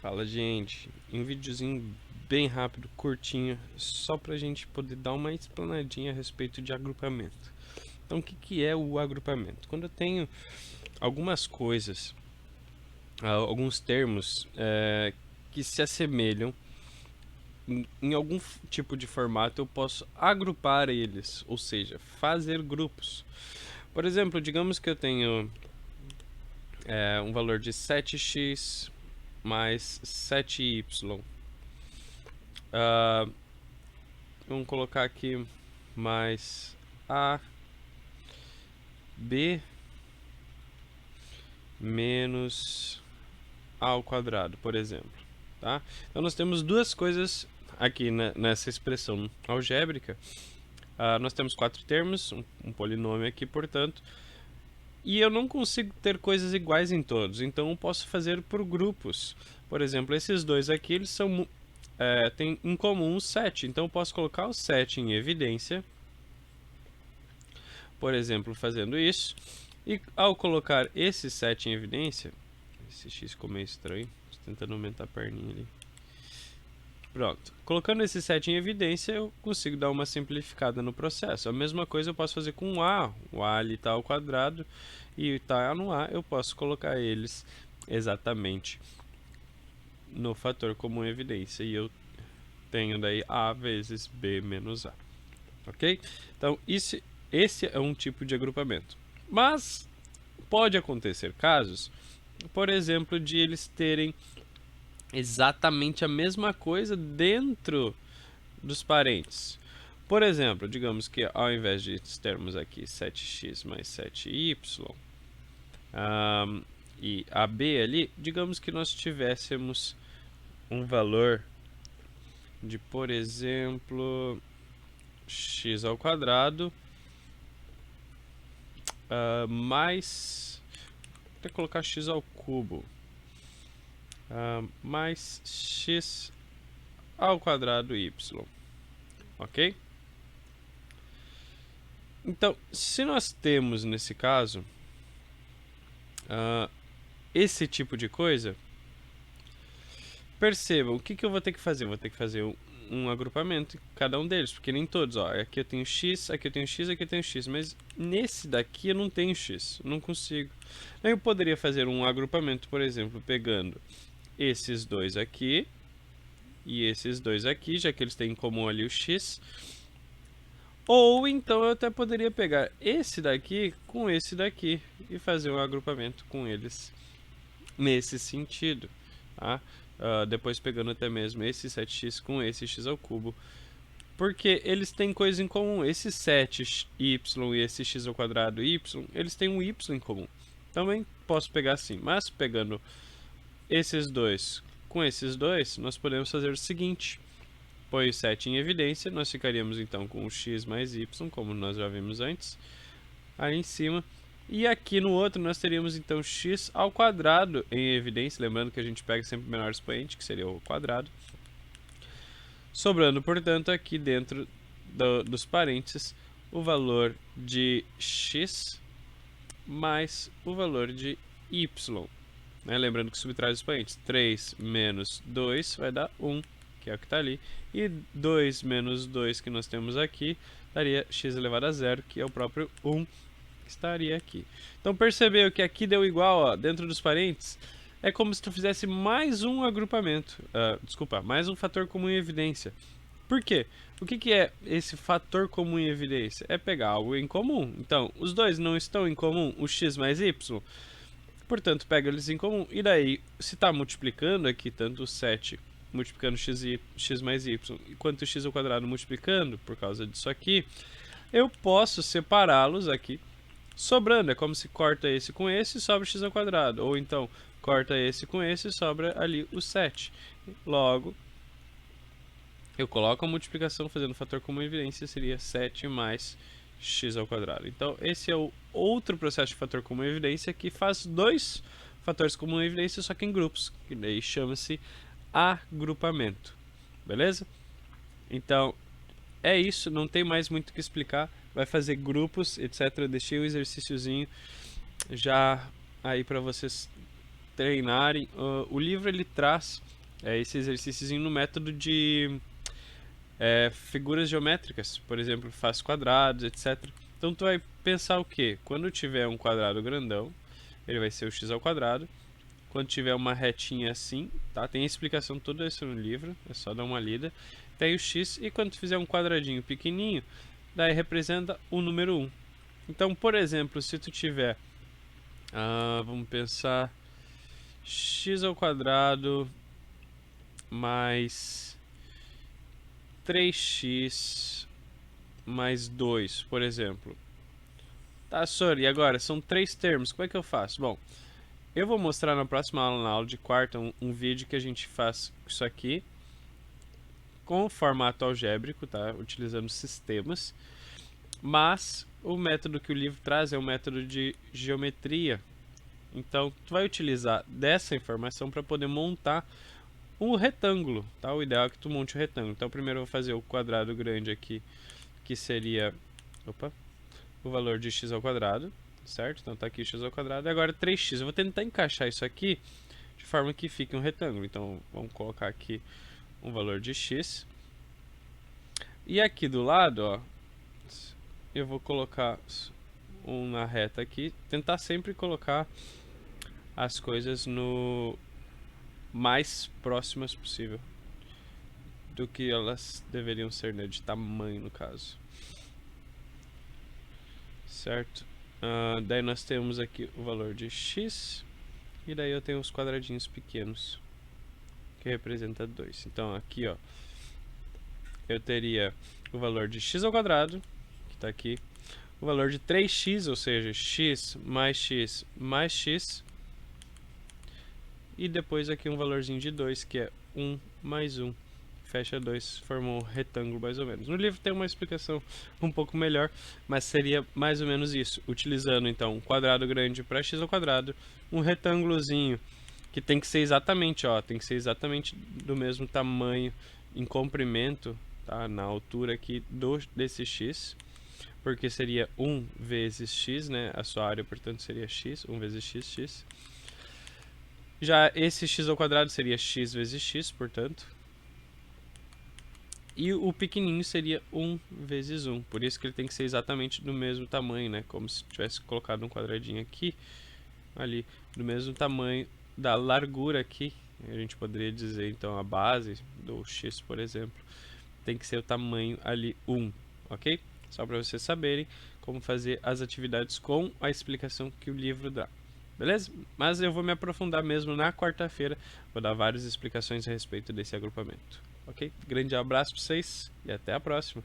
Fala, gente, um videozinho bem rápido, curtinho, só pra gente poder dar uma explanadinha a respeito de agrupamento. Então, o que que é o agrupamento? Quando eu tenho algumas coisas, alguns termos que se assemelham em algum tipo de formato, eu posso agrupar eles, ou seja, fazer grupos. Por exemplo, digamos que eu tenho um valor de 7x mais 7y. Uh, Vamos colocar aqui mais a b menos a ao quadrado, por exemplo. Tá? Então nós temos duas coisas aqui nessa expressão algébrica. Nós temos quatro termos, um polinômio aqui, portanto, e eu não consigo ter coisas iguais em todos, então eu posso fazer por grupos. Por exemplo, esses dois aqui eles têm em comum o 7, então eu posso colocar o 7 em evidência, por exemplo, fazendo isso. E ao colocar esse 7 em evidência, esse x ficou meio estranho, estou tentando aumentar a perninha ali. Pronto, colocando esse 7 em evidência, eu consigo dar uma simplificada no processo. A mesma coisa eu posso fazer com o a ali está ao quadrado e está no a, eu posso colocar eles exatamente no fator comum em evidência e eu tenho daí a vezes b menos a, ok? Então esse é um tipo de agrupamento, mas pode acontecer casos, por exemplo, de eles terem exatamente a mesma coisa dentro dos parentes. Por exemplo, digamos que ao invés de termos aqui 7x mais 7y e AB ali, digamos que nós tivéssemos um valor de, por exemplo, x ao quadrado mais, vou colocar x ao cubo mais x ao quadrado y, ok? Então, se nós temos nesse caso esse tipo de coisa, percebam o que eu vou ter que fazer. Eu vou ter que fazer um agrupamento em cada um deles, porque nem todos, ó, aqui eu tenho x, aqui eu tenho x, aqui eu tenho x, mas nesse daqui eu não tenho x, não consigo. Eu poderia fazer um agrupamento, por exemplo, pegando esses dois aqui e esses dois aqui, já que eles têm em comum ali o x. Ou então eu até poderia pegar esse daqui com esse daqui e fazer um agrupamento com eles nesse sentido, tá? Depois pegando até mesmo esse 7x com esse x ao cubo, porque eles têm coisa em comum. Esse 7y e esse x ao quadrado y, eles têm um y em comum. Também posso pegar assim, mas pegando esses dois com esses dois, nós podemos fazer o seguinte: põe o 7 em evidência, nós ficaríamos então com o x mais y, como nós já vimos antes, ali em cima. E aqui no outro nós teríamos então x ao quadrado em evidência, lembrando que a gente pega sempre o menor expoente, que seria o quadrado. Sobrando, portanto, aqui dentro dos parênteses, o valor de x mais o valor de y. Lembrando que subtrai os expoentes. 3 menos 2 vai dar 1, que é o que está ali. E 2 menos 2 que nós temos aqui daria x elevado a 0, que é o próprio 1 que estaria aqui. Então percebeu que aqui deu igual, ó, dentro dos parênteses. É como se tu fizesse mais um agrupamento, mais um fator comum em evidência. Por quê? O que é esse fator comum em evidência? É pegar algo em comum. Então, os dois não estão em comum, o x mais y. Portanto, pega eles em comum. E daí, se está multiplicando aqui tanto o 7 multiplicando x mais y, quanto o x ao quadrado multiplicando, por causa disso aqui, eu posso separá-los aqui, sobrando. É como se corta esse com esse e sobra x ao quadrado. Ou então, corta esse com esse e sobra ali o 7. Logo, eu coloco a multiplicação fazendo fator comum em evidência, seria 7 mais x ao quadrado. Então, esse é o outro processo de fator comum em evidência que faz dois fatores comuns em evidência, só que em grupos, que daí chama-se agrupamento. Beleza? Então, é isso, não tem mais muito o que explicar. Vai fazer grupos, etc. Eu deixei o exercíciozinho já aí para vocês treinarem. O livro ele traz esse exercício no método de figuras geométricas, por exemplo, faz quadrados, etc. Então tu vai pensar o quê? Quando tiver um quadrado grandão, ele vai ser o x ao quadrado. Quando tiver uma retinha assim, tá? Tem a explicação toda isso no livro, é só dar uma lida. Tem o x, e quando tu fizer um quadradinho pequenininho, daí representa o número 1. Então, por exemplo, se tu tiver, vamos pensar, x ao quadrado mais 3x mais 2, por exemplo. Tá, Sor, e agora? São 3 termos, como é que eu faço? Bom, eu vou mostrar na próxima aula, na aula de quarta, um vídeo que a gente faz isso aqui com formato algébrico, tá? Utilizando sistemas. Mas o método que o livro traz é o método de geometria. Então, tu vai utilizar dessa informação para poder montar um retângulo, tá? O ideal é que tu monte o retângulo. Então, primeiro eu vou fazer o quadrado grande aqui, que seria o valor de x ao quadrado, certo? Então tá aqui x ao quadrado. E agora 3x. Eu vou tentar encaixar isso aqui de forma que fique um retângulo. Então, vamos colocar aqui um valor de x. E aqui do lado, ó, eu vou colocar na reta aqui. Tentar sempre colocar as coisas no mais próximas possível do que elas deveriam ser, né, de tamanho no caso. Certo? Daí nós temos aqui o valor de x, e daí eu tenho os quadradinhos pequenos, que representa 2. Então aqui, ó, eu teria o valor de x ao quadrado, que está aqui, o valor de 3x, ou seja, x mais x mais x, e depois aqui um valorzinho de 2, que é 1 mais 1. Fecha 2, formou um retângulo mais ou menos. No livro tem uma explicação um pouco melhor, mas seria mais ou menos isso. Utilizando então um quadrado grande para x ao quadrado, um retângulozinho que tem que ser exatamente, ó, tem que ser exatamente do mesmo tamanho em comprimento, tá? Na altura aqui desse x, porque seria 1 vezes x, né? A sua área, portanto, seria x, 1 vezes x, x. Já esse x ao quadrado seria x vezes x, portanto. E o pequenininho seria 1 vezes 1. Por isso que ele tem que ser exatamente do mesmo tamanho, né? Como se tivesse colocado um quadradinho aqui, ali, do mesmo tamanho da largura aqui. A gente poderia dizer, então, a base do x, por exemplo, tem que ser o tamanho ali 1, ok? Só para vocês saberem como fazer as atividades com a explicação que o livro dá. Beleza? Mas eu vou me aprofundar mesmo na quarta-feira. Vou dar várias explicações a respeito desse agrupamento. Ok? Grande abraço para vocês e até a próxima.